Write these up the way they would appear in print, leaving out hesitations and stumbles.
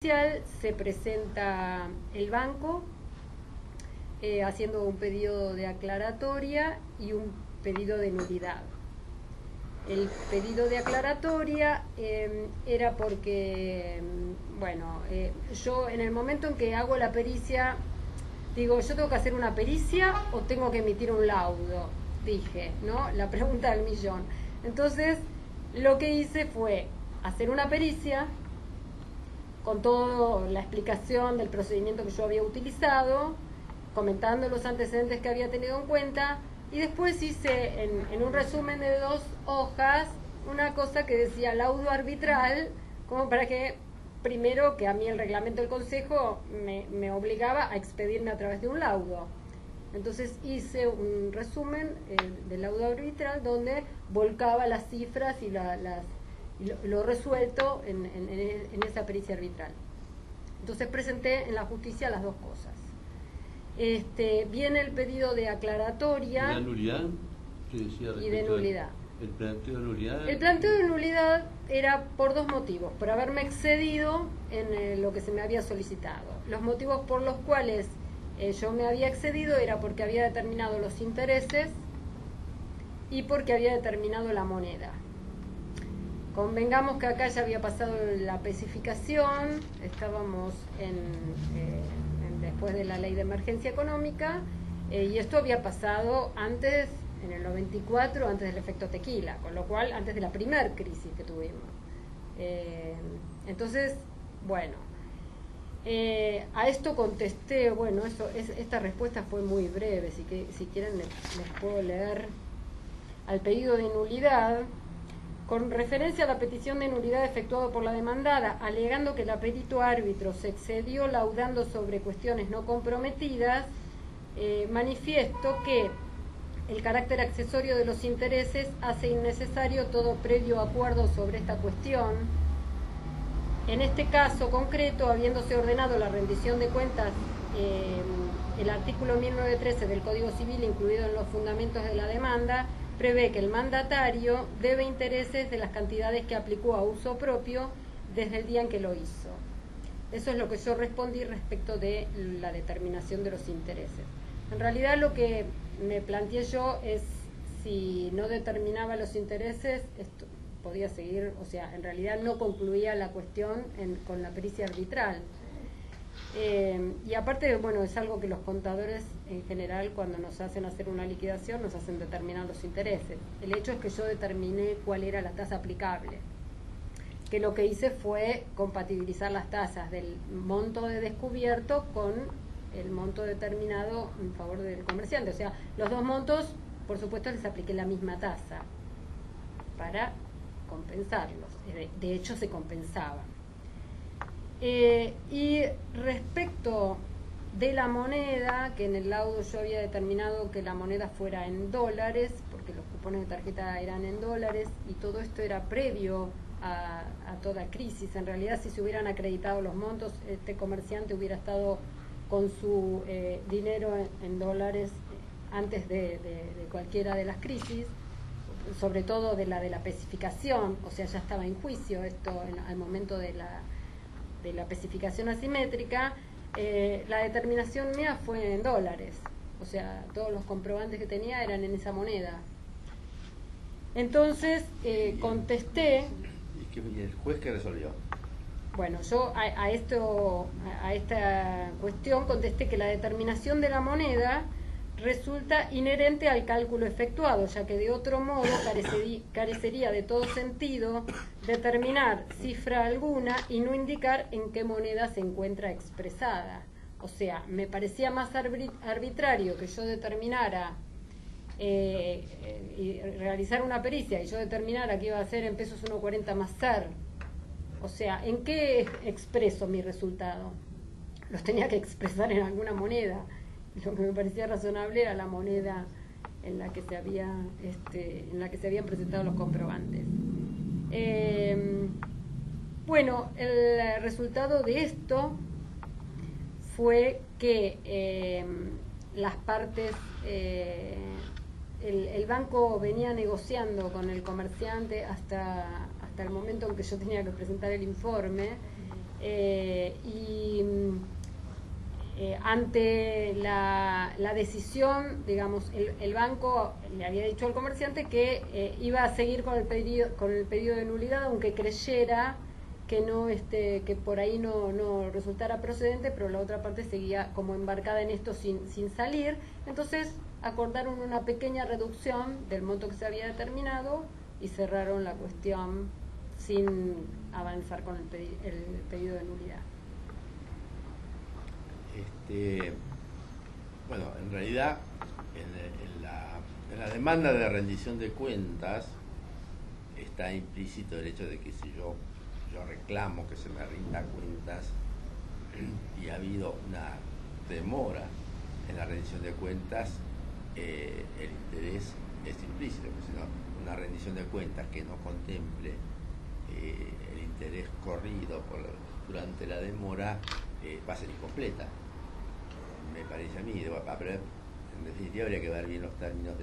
pericial se presenta el banco haciendo un pedido de aclaratoria y un pedido de nulidad. El pedido de aclaratoria era porque, bueno, yo en el momento en que hago la pericia, digo, ¿yo tengo que hacer una pericia o tengo que emitir un laudo? Dije, ¿no? La pregunta del millón. Entonces, lo que hice fue hacer una pericia con toda la explicación del procedimiento que yo había utilizado, comentando los antecedentes que había tenido en cuenta, y después hice en un resumen de 2 hojas una cosa que decía laudo arbitral, como para que, primero, que a mí el reglamento del Consejo me obligaba a expedirme a través de un laudo. Entonces hice un resumen del laudo arbitral donde volcaba las cifras y lo resuelto en esa pericia arbitral. Entonces presenté en la justicia las 2 cosas. Viene el pedido de aclaratoria. ¿Y la nulidad? ¿Qué decía y de nulidad. ¿El planteo de nulidad? El planteo de nulidad era por 2 motivos: por haberme excedido en lo que se me había solicitado. Los motivos por los cuales yo me había excedido era porque había determinado los intereses y porque había determinado la moneda. Convengamos que acá ya había pasado la especificación, estábamos después de la ley de emergencia económica, y esto había pasado antes, en el 94, antes del efecto tequila, con lo cual antes de la primer crisis que tuvimos. Entonces, bueno, a esto contesté, bueno, esta respuesta fue muy breve, si quieren les puedo leer. Al pedido de nulidad, con referencia a la petición de nulidad efectuada por la demandada, alegando que el perito árbitro se excedió laudando sobre cuestiones no comprometidas, manifiesto que el carácter accesorio de los intereses hace innecesario todo previo acuerdo sobre esta cuestión. En este caso concreto, habiéndose ordenado la rendición de cuentas, el artículo 1913 del Código Civil, incluido en los fundamentos de la demanda, prevé que el mandatario debe intereses de las cantidades que aplicó a uso propio desde el día en que lo hizo. Eso es lo que yo respondí respecto de la determinación de los intereses. En realidad lo que me planteé yo es, si no determinaba los intereses, esto podía seguir, o sea, en realidad no concluía la cuestión con la pericia arbitral. Y aparte, bueno, es algo que los contadores en general, cuando nos hacen hacer una liquidación, nos hacen determinar los intereses. El hecho es que yo determiné cuál era la tasa aplicable, que lo que hice fue compatibilizar las tasas del monto de descubierto con el monto determinado en favor del comerciante. O sea, los 2 montos, por supuesto, les apliqué la misma tasa para compensarlos. De hecho, se compensaban. Y respecto de la moneda, que en el laudo yo había determinado que la moneda fuera en dólares, porque los cupones de tarjeta eran en dólares, y todo esto era previo a toda crisis. En realidad, si se hubieran acreditado los montos, este comerciante hubiera estado con su dinero en dólares antes de cualquiera de las crisis, sobre todo de la especificación. O sea, ya estaba en juicio esto al momento de la especificación asimétrica. La determinación mía fue en dólares, o sea, todos los comprobantes que tenía eran en esa moneda. Entonces contesté. ¿Y el juez qué resolvió? Bueno, yo a esta cuestión contesté que la determinación de la moneda resulta inherente al cálculo efectuado, ya que de otro modo carecería de todo sentido determinar cifra alguna y no indicar en qué moneda se encuentra expresada. O sea, me parecía más arbitrario que yo determinara y realizar una pericia y yo determinara que iba a ser en pesos 1.40 más SER. O sea, ¿en qué expreso mi resultado? Los tenía que expresar en alguna moneda. Lo que me parecía razonable era la moneda en la que se habían presentado los comprobantes. Bueno, el resultado de esto fue que las partes, el banco venía negociando con el comerciante hasta el momento en que yo tenía que presentar el informe, Ante la decisión, digamos, el banco le había dicho al comerciante que iba a seguir con el pedido de nulidad, aunque creyera que que por ahí no resultara procedente, pero la otra parte seguía como embarcada en esto sin salir. Entonces acordaron una pequeña reducción del monto que se había determinado y cerraron la cuestión sin avanzar con el pedido de nulidad. Bueno, en realidad en la demanda de rendición de cuentas está implícito el hecho de que si yo reclamo que se me rinda cuentas y ha habido una demora en la rendición de cuentas, el interés es implícito, porque si no, una rendición de cuentas que no contemple el interés corrido durante la demora va a ser incompleta, me parece a mí. Pero en definitiva habría que ver bien los términos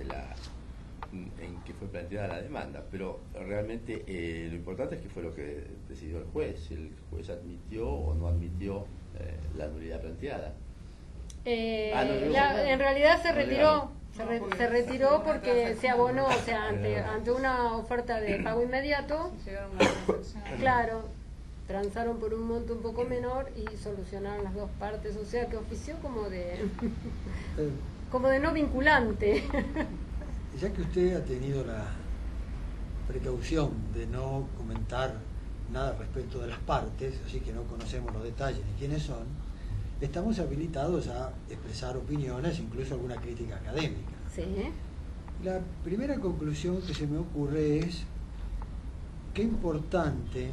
en que fue planteada la demanda, pero realmente lo importante es que fue lo que decidió el juez. El juez admitió o no admitió la nulidad planteada. En realidad se retiró. Se retiró porque se abonó, o sea, ante una oferta de pago inmediato, claro, transaron por un monto un poco menor y solucionaron las dos partes, o sea que ofició como de no vinculante. Ya que usted ha tenido la precaución de no comentar nada respecto de las partes, así que no conocemos los detalles ni quiénes son, estamos habilitados a expresar opiniones, incluso alguna crítica académica. Sí. La primera conclusión que se me ocurre es qué importante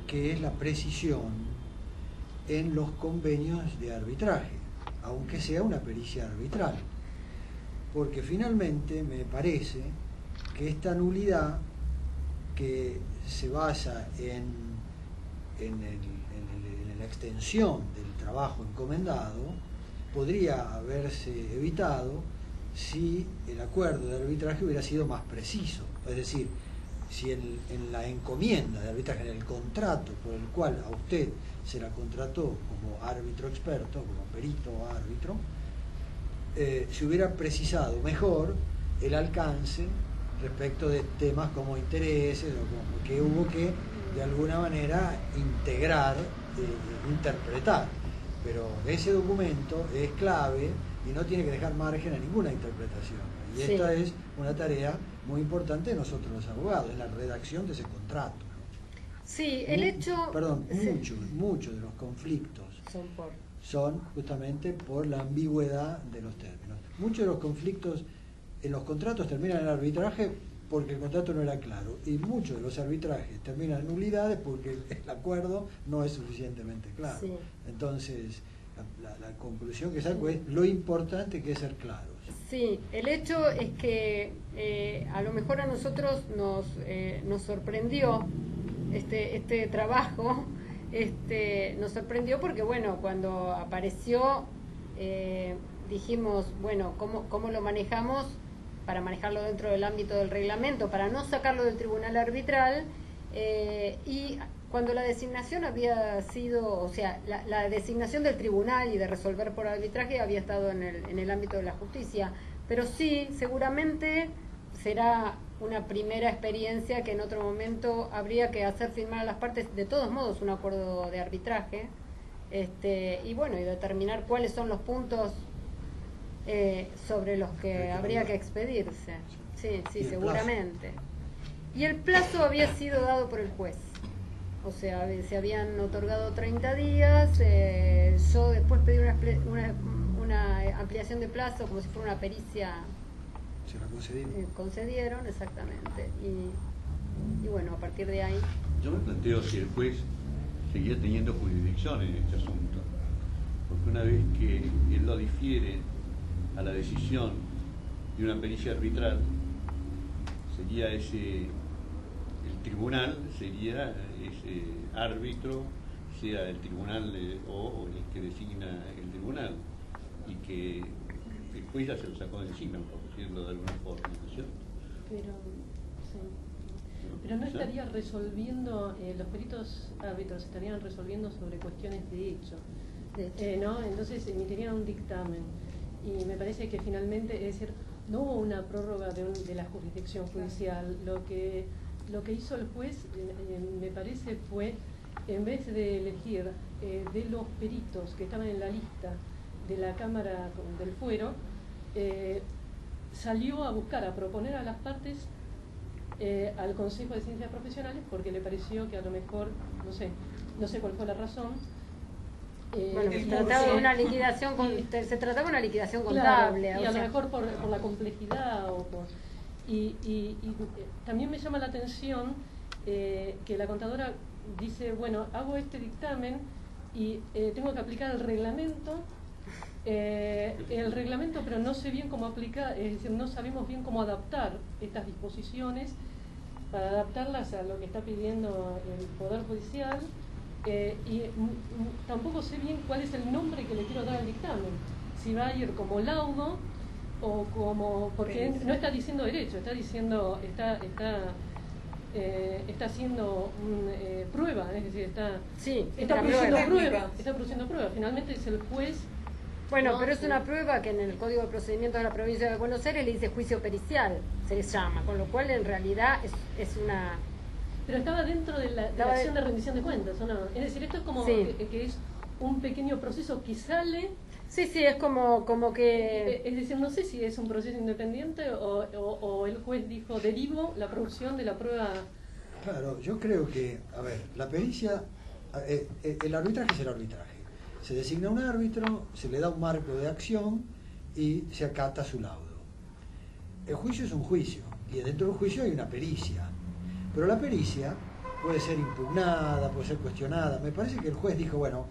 que es la precisión en los convenios de arbitraje, aunque sea una pericia arbitral. Porque finalmente me parece que esta nulidad, que se basa en la extensión del trabajo encomendado, podría haberse evitado si el acuerdo de arbitraje hubiera sido más preciso. Es decir, si en la encomienda de arbitraje, en el contrato por el cual a usted se la contrató como árbitro experto, como perito o árbitro, se hubiera precisado mejor el alcance respecto de temas como intereses, o como que hubo que de alguna manera integrar, interpretar. Pero ese documento es clave y no tiene que dejar margen a ninguna interpretación. Y sí. Esta es una tarea muy importante de nosotros los abogados, en la redacción de ese contrato, ¿no? Sí, el hecho... Perdón, sí. muchos de los conflictos son justamente por la ambigüedad de los términos. Muchos de los conflictos en los contratos terminan en arbitraje porque el contrato no era claro, y muchos de los arbitrajes terminan en nulidades porque el acuerdo no es suficientemente claro. Sí. Entonces, la conclusión que saco es lo importante que es ser claros. Sí, el hecho es que a lo mejor a nosotros nos sorprendió este trabajo, nos sorprendió porque, bueno, cuando apareció dijimos, bueno, ¿cómo lo manejamos para manejarlo dentro del ámbito del reglamento, para no sacarlo del tribunal arbitral? Y cuando la designación había sido, o sea, la designación del tribunal y de resolver por arbitraje había estado en el ámbito de la justicia, pero sí, seguramente será una primera experiencia que en otro momento habría que hacer firmar a las partes, de todos modos, un acuerdo de arbitraje, y bueno, y determinar cuáles son los puntos sobre los que habría que expedirse. Sí, seguramente. Y el plazo había sido dado por el juez. O sea, se habían otorgado 30 días, yo después pedí una ampliación de plazo como si fuera una pericia. Se la concedieron. Concedieron, exactamente. Y bueno, a partir de ahí... Yo me planteo si el juez seguía teniendo jurisdicción en este asunto, porque una vez que él lo difiere a la decisión de una pericia arbitral, sería el tribunal sería ese árbitro, sea el tribunal o el que designa el tribunal, y que el juez ya se lo sacó de encima, por decirlo de alguna forma, ¿no es cierto? Pero, sí. Pero no ¿sí? estaría resolviendo, los peritos árbitros estarían resolviendo sobre cuestiones de hecho, ¿no? Entonces emitirían un dictamen y me parece que finalmente, es decir, no hubo una prórroga de la jurisdicción judicial. Lo que hizo el juez, me parece, fue, en vez de elegir de los peritos que estaban en la lista de la Cámara del Fuero, salió a buscar, a proponer a las partes al Consejo de Ciencias Profesionales, porque le pareció que a lo mejor, no sé cuál fue la razón. Bueno, se trataba de una liquidación, se trataba de una liquidación contable. Claro, y a lo mejor por la complejidad y también me llama la atención que la contadora dice, bueno, hago este dictamen y tengo que aplicar el reglamento, pero no sé bien cómo aplicar, es decir, no sabemos bien cómo adaptar estas disposiciones para adaptarlas a lo que está pidiendo el Poder Judicial. Y tampoco sé bien cuál es el nombre que le quiero dar al dictamen, si va a ir como laudo o como, porque no está diciendo derecho, está diciendo, está haciendo prueba, es decir, está produciendo prueba. Finalmente es el juez. Bueno, pero es una prueba que en el Código de Procedimientos de la Provincia de Buenos Aires le dice juicio pericial, se les llama, con lo cual en realidad es una... Pero estaba dentro de la acción de rendición de cuentas, ¿o no? Es decir, esto es como que es un pequeño proceso que sale... Sí, es como que... Es decir, no sé si es un proceso independiente o el juez dijo, derivo la producción de la prueba... Claro, yo creo que, a ver, la pericia, el arbitraje es el arbitraje. Se designa un árbitro, se le da un marco de acción y se acata su laudo. El juicio es un juicio y dentro del juicio hay una pericia. Pero la pericia puede ser impugnada, puede ser cuestionada. Me parece que el juez dijo, bueno,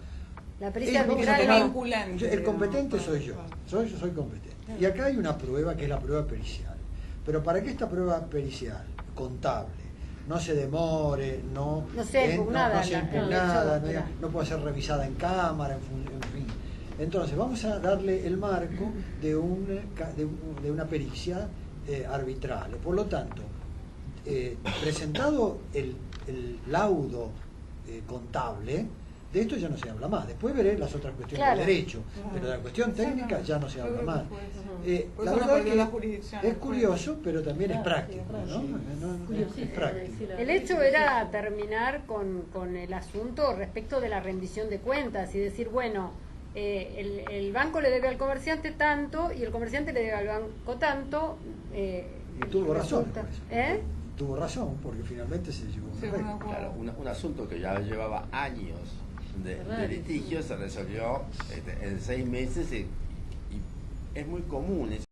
la pericia el competente soy yo soy competente. Y acá hay una prueba que es la prueba pericial. Pero para que esta prueba pericial, contable, no se demore, no sea impugnada, no pueda ser revisada en cámara, en fin. Entonces vamos a darle el marco de una pericia arbitral. Por lo tanto, presentado el laudo contable, de esto ya no se habla más. Después veré las otras cuestiones del derecho, pero de la cuestión técnica ya no se habla más. La verdad es que es curioso, pero también es práctico, ¿no? Es práctico. El hecho era terminar con el asunto respecto de la rendición de cuentas y decir, bueno, el banco le debe al comerciante tanto y el comerciante le debe al banco tanto. Y tuvo razón. Tuvo razón, porque finalmente se llevó claro, un asunto que ya llevaba años de litigio se resolvió en 6 meses y es muy común.